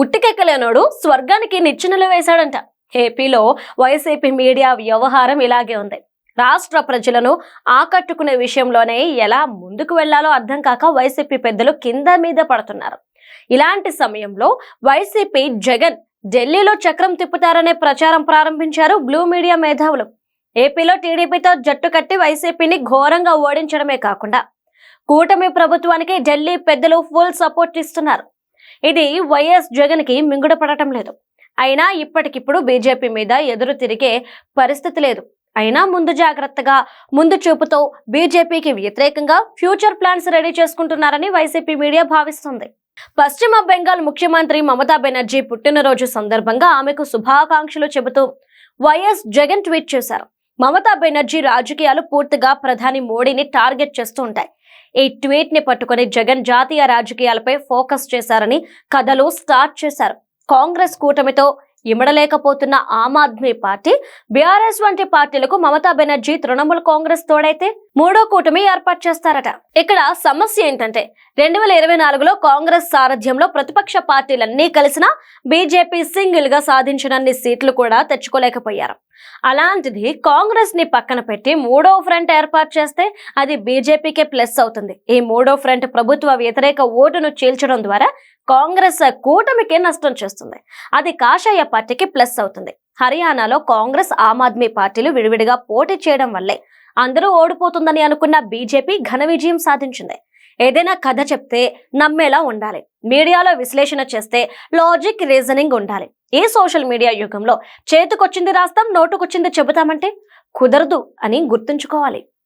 ఉట్టికెక్కలేనోడు స్వర్గానికి నిచ్చెనలు వేశాడంట. ఏపీలో YCP media వ్యవహారం ఇలాగే ఉంది. రాష్ట్ర ప్రజలను ఆకట్టుకునే విషయంలోనే ఎలా ముందుకు వెళ్లాలో అర్థం కాక వైసీపీ పెద్దలు కింద మీద పడుతున్నారు. ఇలాంటి సమయంలో వైసీపీ జగన్ ఢిల్లీలో చక్రం తిప్పుతారనే ప్రచారం ప్రారంభించారు బ్లూ మీడియా మేధావులు. ఏపీలో టీడీపీతో జట్టు కట్టి వైసీపీని ఘోరంగా ఓడించడమే కాకుండా కూటమి ప్రభుత్వానికి ఢిల్లీ పెద్దలు ఫుల్ సపోర్ట్ ఇస్తున్నారు. ఇది వైఎస్ జగన్ కి మింగుడు పడటం లేదు. అయినా ఇప్పటికిప్పుడు బీజేపీ మీద ఎదురు తిరిగే పరిస్థితి లేదు. అయినా ముందు జాగ్రత్తగా ముందు చూపుతో బీజేపీకి వ్యతిరేకంగా ఫ్యూచర్ ప్లాన్స్ రెడీ చేసుకుంటున్నారని వైసీపీ మీడియా భావిస్తుంది. పశ్చిమ బెంగాల్ ముఖ్యమంత్రి మమతా బెనర్జీ పుట్టినరోజు సందర్భంగా ఆమెకు శుభాకాంక్షలు చెబుతూ వైఎస్ జగన్ ట్వీట్ చేశారు. మమతా బెనర్జీ రాజకీయాలు పూర్తిగా ప్రధాని మోడీని టార్గెట్ చేస్తూ ఉంటాయి. ఈ ట్వీట్ ని పట్టుకుని జగన్ జాతీయ రాజకీయాలపై ఫోకస్ చేశారని కథలు స్టార్ట్ చేశారు. కాంగ్రెస్ కూటమితో ఇమడలేకపోతున్న ఆమ్ ఆద్మీ పార్టీ, బీఆర్ఎస్ వంటి పార్టీలకు మమతా బెనర్జీ తృణమూల్ కాంగ్రెస్ తోడైతే మూడో కూటమి ఏర్పాటు చేస్తారట. ఇక్కడ సమస్య ఏంటంటే 2024లో కాంగ్రెస్ సారథ్యంలో ప్రతిపక్ష పార్టీలన్నీ కలిసినా బీజేపీ సింగిల్ గా సాధించినన్ని సీట్లు కూడా తెచ్చుకోలేకపోయారు. అలాంటిది కాంగ్రెస్ ని పక్కన పెట్టి మూడో ఫ్రంట్ ఏర్పాటు చేస్తే అది బీజేపీకే ప్లస్ అవుతుంది. ఈ మూడో ఫ్రంట్ ప్రభుత్వ వ్యతిరేక ఓటును చీల్చడం ద్వారా కాంగ్రెస్ కూటమికి నష్టం చేస్తుంది. అది కాషాయ పార్టీకి ప్లస్ అవుతుంది. హర్యానాలో కాంగ్రెస్ ఆమ్ ఆద్మీ పార్టీలు విడివిడిగా పోటీ చేయడం వల్లే అందరూ ఓడిపోతుందని అనుకున్న బీజేపీ ఘన విజయం సాధించింది. ఏదైనా కథ చెప్తే నమ్మేలా ఉండాలి. మీడియాలో విశ్లేషణ చేస్తే లాజిక్, రీజనింగ్ ఉండాలి. ఈ సోషల్ మీడియా యుగంలో చేతికొచ్చింది రాస్తాం, నోటుకొచ్చింది చెబుతామంటే కుదరదు అని గుర్తుంచుకోవాలి.